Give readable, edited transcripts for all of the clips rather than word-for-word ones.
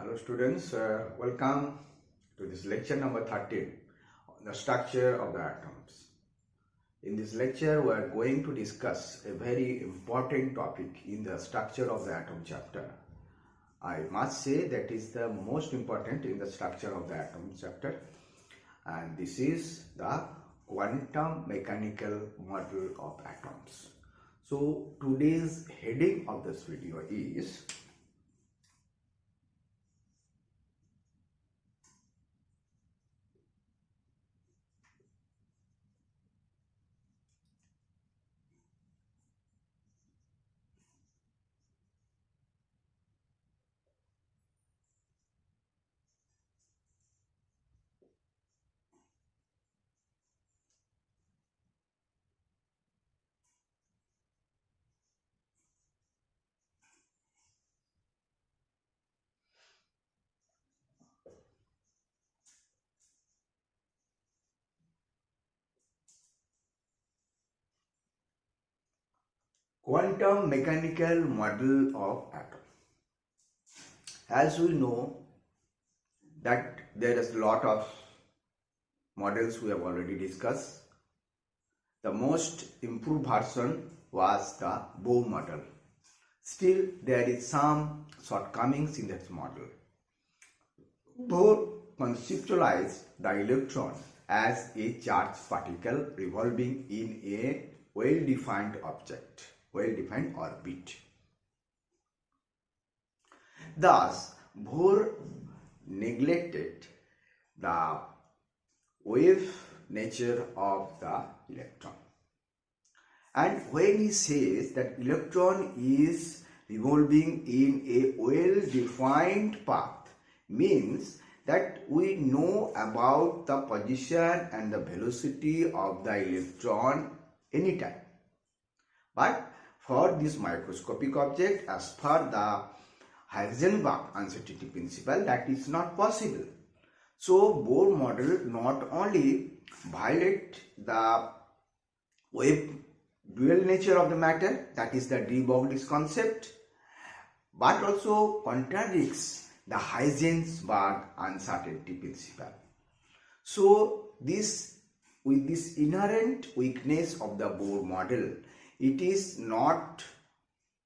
Hello students, welcome to this lecture number 13 on the structure of the atoms. In this lecture we are going to discuss a very important topic in the structure of the atom chapter. I must say that is the most important in the structure of the atom chapter, and this is the quantum mechanical model of atoms. So today's heading of this video is quantum mechanical model of atom. As we know that there is a lot of models we have already discussed. The most improved version was the Bohr model. Still there is some shortcomings in this model. Bohr conceptualized the electron as a charged particle revolving in a well-defined object, well-defined orbit. Thus, Bohr neglected the wave nature of the electron. And when he says that electron is revolving in a well-defined path, means that we know about the position and the velocity of the electron anytime. But for this microscopic object, as per the Heisenberg uncertainty principle, that is not possible. So Bohr model not only violate the wave dual nature of the matter, that is the de Broglie's concept, but also contradicts the Heisenberg uncertainty principle. So with this inherent weakness of the Bohr model, it is not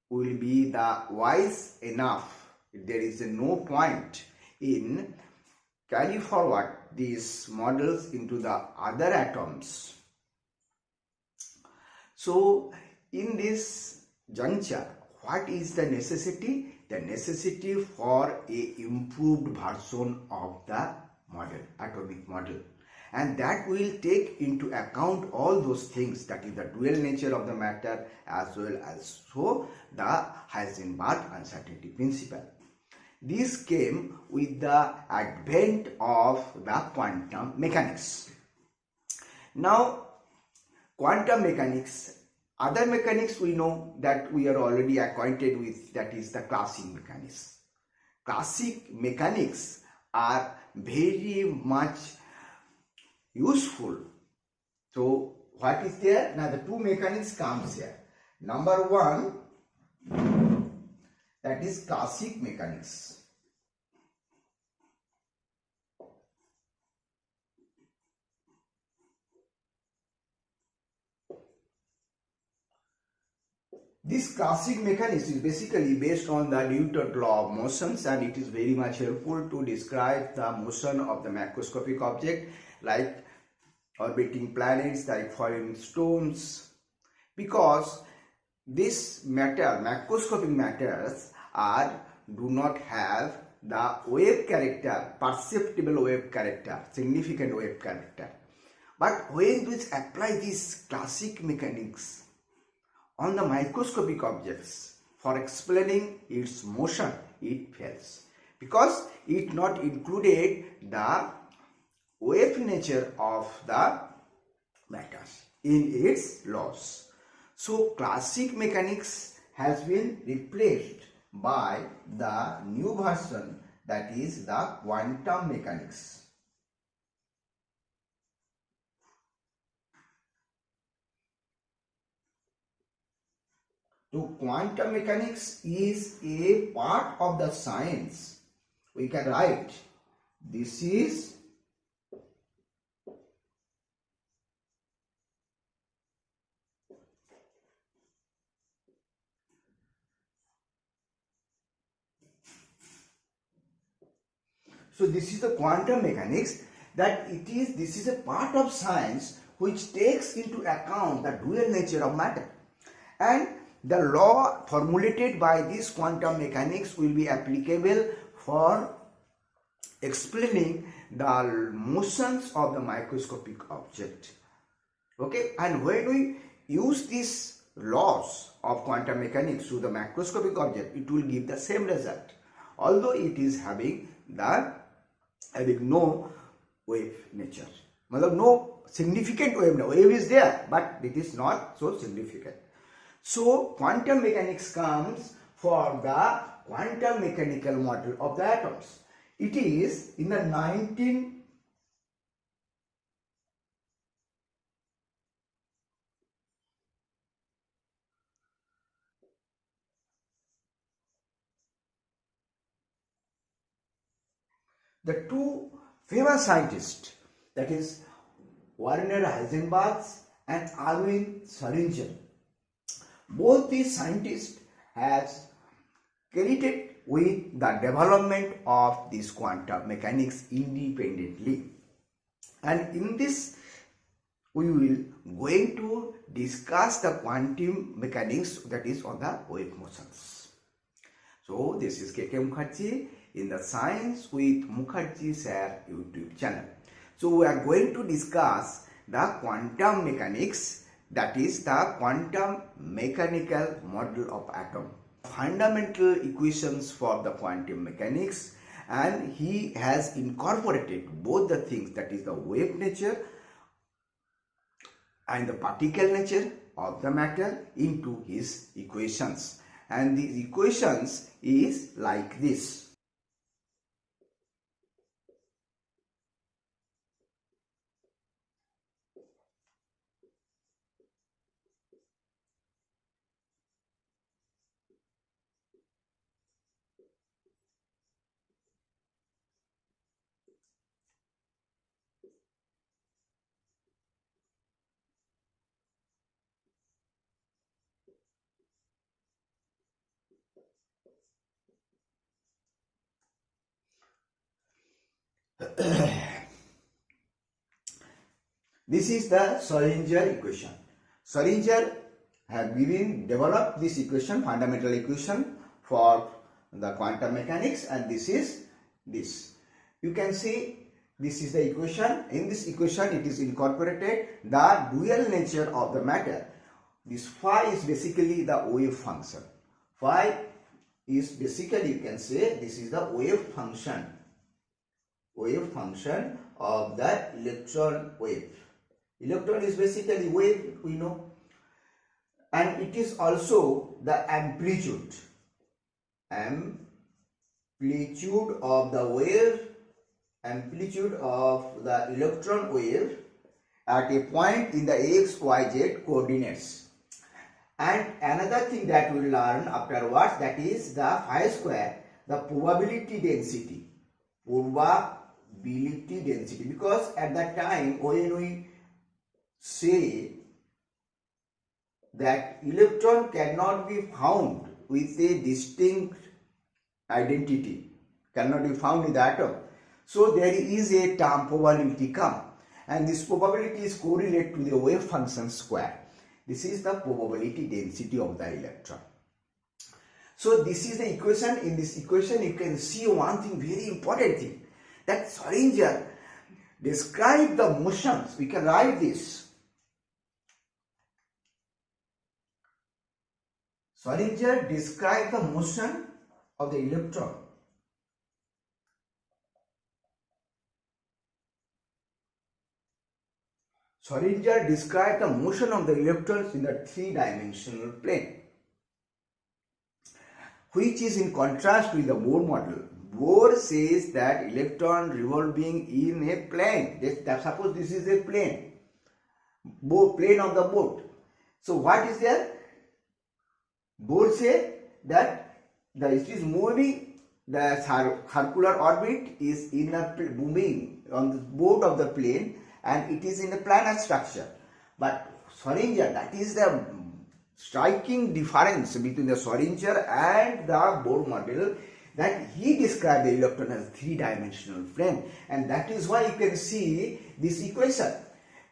will be the wise enough. There is no point in carry forward these models into the other atoms. So in this juncture, what is the necessity? The necessity for a improved version of the model, atomic model. And that will take into account all those things, that is the dual nature of the matter as well as so the Heisenberg uncertainty principle. This came with the advent of the quantum mechanics. Now, quantum mechanics, other mechanics we know that we are already acquainted with, that is the classic mechanics. Classic mechanics are very much useful. So what is there? Now the two mechanics comes here. Number one, that is classic mechanics. This classic mechanics is basically based on the Newton's law of motions, and it is very much helpful to describe the motion of the macroscopic object like orbiting planets, like falling stones, because this matter, macroscopic matters, do not have the wave character, perceptible wave character, significant wave character. But when we apply this classic mechanics on the microscopic objects for explaining its motion, it fails, because it not included the wave nature of the matters in its laws. So classic mechanics has been replaced by the new version, that is the quantum mechanics. So quantum mechanics is a part of the science we can write this is this is the quantum mechanics, that this is a part of science which takes into account the dual nature of matter, and the law formulated by this quantum mechanics will be applicable for explaining the motions of the microscopic object. Okay, and when we use these laws of quantum mechanics to the macroscopic object, it will give the same result, although it is having no wave nature. No significant wave. Wave is there, but it is not so significant. So quantum mechanics comes for the quantum mechanical model of the atoms. It is in the the two famous scientists, that is Werner Heisenberg and Erwin Schrödinger, both these scientists has credited with the development of this quantum mechanics independently. And in this we will going to discuss the quantum mechanics, that is on the wave motions. So this is K.K. Mukherjee in the Science with Mukherjee Sir YouTube channel. So we are going to discuss the quantum mechanics, that is the quantum mechanical model of atom, fundamental equations for the quantum mechanics, and he has incorporated both the things, that is the wave nature and the particle nature of the matter, into his equations. And these equations is like this. This is the Schrödinger equation. Schrödinger have developed this equation, fundamental equation for the quantum mechanics, and this is this. You can see this is the equation. In this equation it is incorporated the dual nature of the matter. This phi is basically the wave function. Phi is basically, you can say, this is the wave function of the electron wave. Electron is basically wave, we know, and it is also the amplitude of the wave, amplitude of the electron wave at a point in the x, y, z coordinates. And another thing that we will learn afterwards, that is the phi square, the probability density, because at that time when we say that electron cannot be found with a distinct identity, cannot be found in the atom, so there is a term probability come, and this probability is correlated to the wave function square. This is the probability density of the electron. So this is the equation. In this equation you can see one thing, very important thing, that Schrödinger described the motions. We can write this. Schrödinger described the motion of the electron. Schrödinger described the motion of the electrons in the three-dimensional plane, which is in contrast with the Bohr model. Bohr says that electron revolving in a plane. Suppose this is a plane, plane of the boat. So what is there? Bohr says that it is moving the circular orbit is in a moving on the board of the plane, and it is in a planar structure. But Schrödinger, that is the striking difference between the Schrödinger and the Bohr model, that he described the electron as three-dimensional plane, and that is why you can see this equation.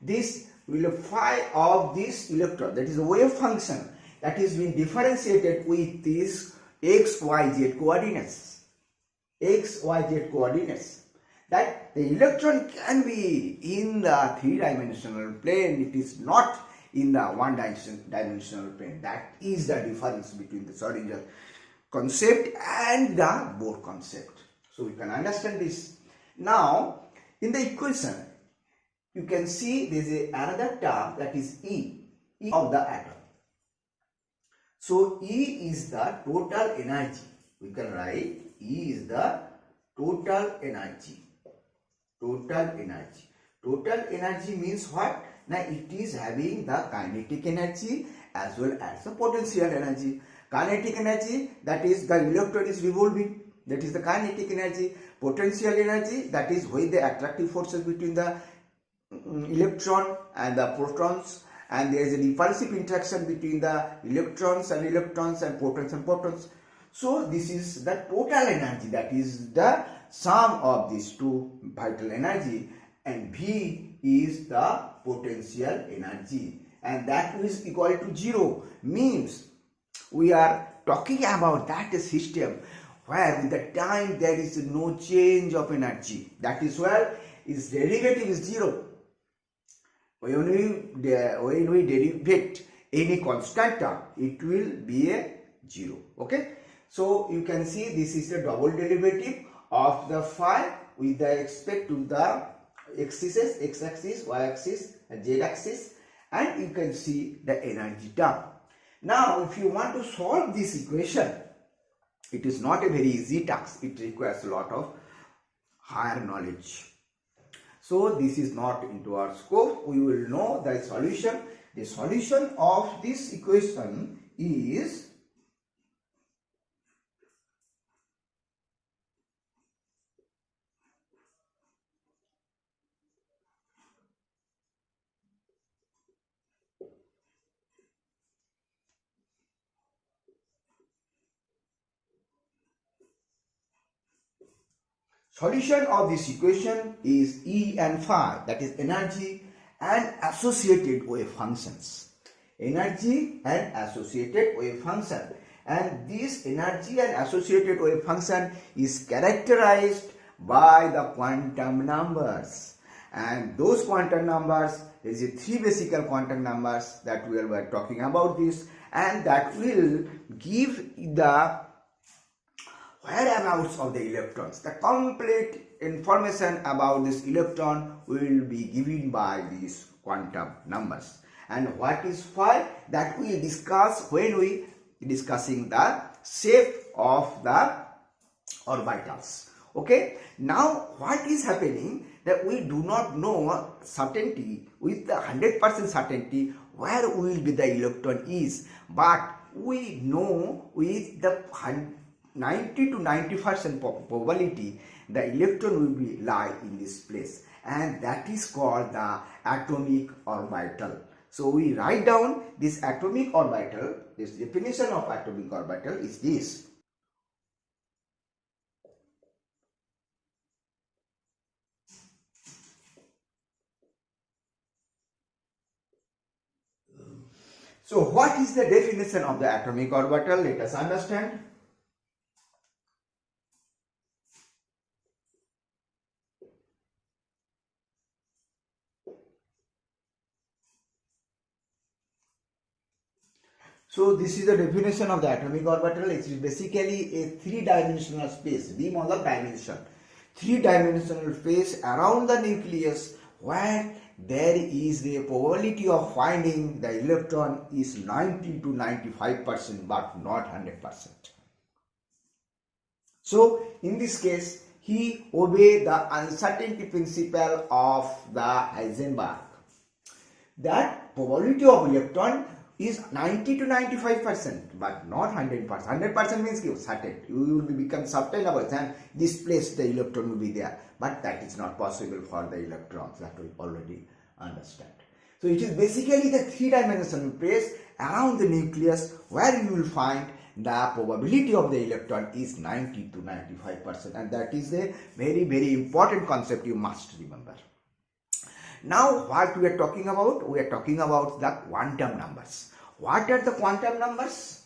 This phi of this electron, that is a wave function, that is being differentiated with these x, y, z coordinates. X, y, z coordinates. That the electron can be in the three-dimensional plane, it is not in the one-dimensional plane. That is the difference between the Schrödinger concept and the Bohr concept. So we can understand this. Now, in the equation, you can see there is another term, that is E of the atom. So E is the total energy. We can write E is the total energy. Total energy. Total energy means what? Now it is having the kinetic energy as well as the potential energy. Kinetic energy, that is the electron is revolving, that is the kinetic energy. Potential energy, that is when the attractive forces between the electron and the protons, and there is a repulsive interaction between the electrons and protons and protons. So this is the total energy, that is the sum of these two vital energy, and V is the potential energy, and that is equal to 0. Means we are talking about that system where with the time there is no change of energy. That is where its derivative is 0. When we derivate any constant term, it will be a 0. Okay. So you can see this is the double derivative of the phi with the respect to the x-axis, y-axis and z-axis, and you can see the energy term. Now if you want to solve this equation, it is not a very easy task. It requires a lot of higher knowledge. So this is not into our scope. We will know the solution. The solution of this equation is solution of this equation is E and phi, that is energy and associated wave functions. Energy and associated wave function. And this energy and associated wave function is characterized by the quantum numbers. And those quantum numbers, there is a 3 basic quantum numbers that we were talking about this, and that will give the whereabouts of the electrons. The complete information about this electron will be given by these quantum numbers. And what is phi, that we will discuss when we discussing the shape of the orbitals. Okay. Now what is happening, that we do not know certainty with the 100% certainty where will be the electron is, but we know with the 90 to 90% probability the electron will be lie in this place, and that is called the atomic orbital. So we write down this atomic orbital. This definition of atomic orbital is this. So what is the definition of the atomic orbital? Let us understand. So this is the definition of the atomic orbital. It is basically a three-dimensional space, beam on the dimension. Three-dimensional space around the nucleus where there is the probability of finding the electron is 90 to 95%, but not 100%. So in this case, he obeyed the uncertainty principle of the Heisenberg. That probability of electron is 90 to 95%, but not 100%. 100% means you certain. You will become certain about and this place the electron will be there. But that is not possible for the electrons, that we already understand. So it is basically the three-dimensional place around the nucleus where you will find the probability of the electron is 90 to 95%, and that is a very, very important concept you must remember. Now what we are talking about? We are talking about the quantum numbers. What are the quantum numbers?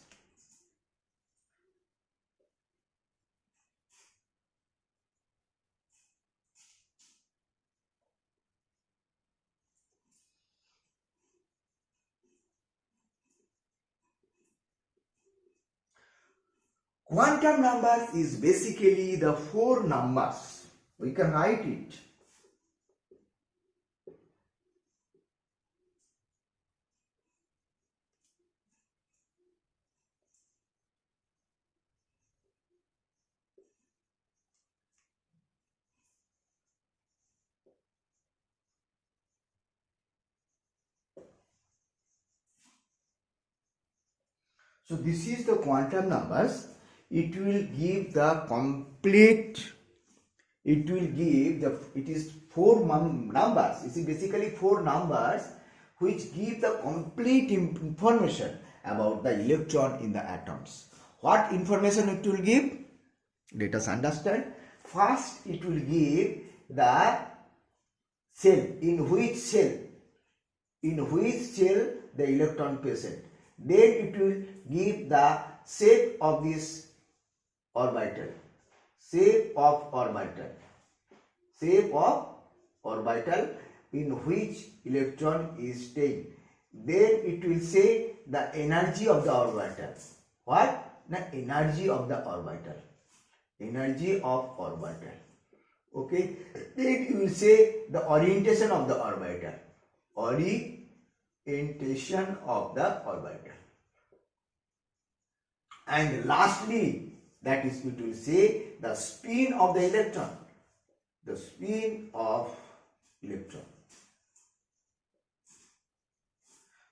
Quantum numbers is basically the four numbers. We can write it. So this is the quantum numbers. It will give the complete, it is four numbers. It is basically four numbers which give the complete information about the electron in the atoms. What information it will give? Let us understand. First, it will give the cell, in which cell the electron present. Then it will give the shape of this orbital, shape of orbital in which electron is staying. Then it will say the energy of the orbital. What? The energy of the orbital. Energy of orbital. Okay. Then you will say the orientation of the orbital. Orientation of the orbital. And lastly, that is, it will say the spin of the electron. The spin of electron.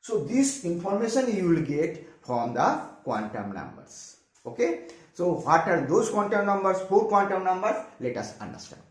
So this information you will get from the quantum numbers. Okay. So what are those quantum numbers? Four quantum numbers. Let us understand.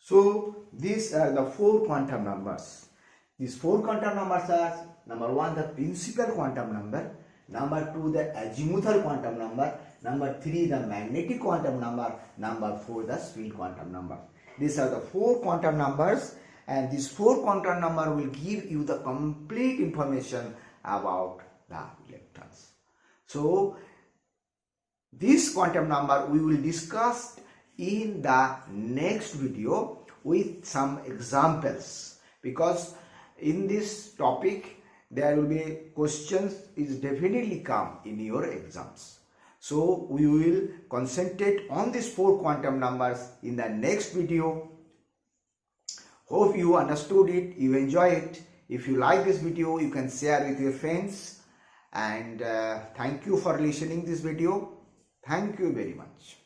So these are the four quantum numbers. These four quantum numbers are: number one, the principal quantum number; number two, the azimuthal quantum number; number three, the magnetic quantum number; number four, the spin quantum number. These are the four quantum numbers, and these four quantum number will give you the complete information about the electrons. So this quantum number we will discuss in the next video with some examples, because in this topic there will be questions is definitely come in your exams. So we will concentrate on these four quantum numbers in the next video. Hope you understood it, you enjoy it. If you like this video, you can share with your friends, and thank you for listening this video. Thank you very much.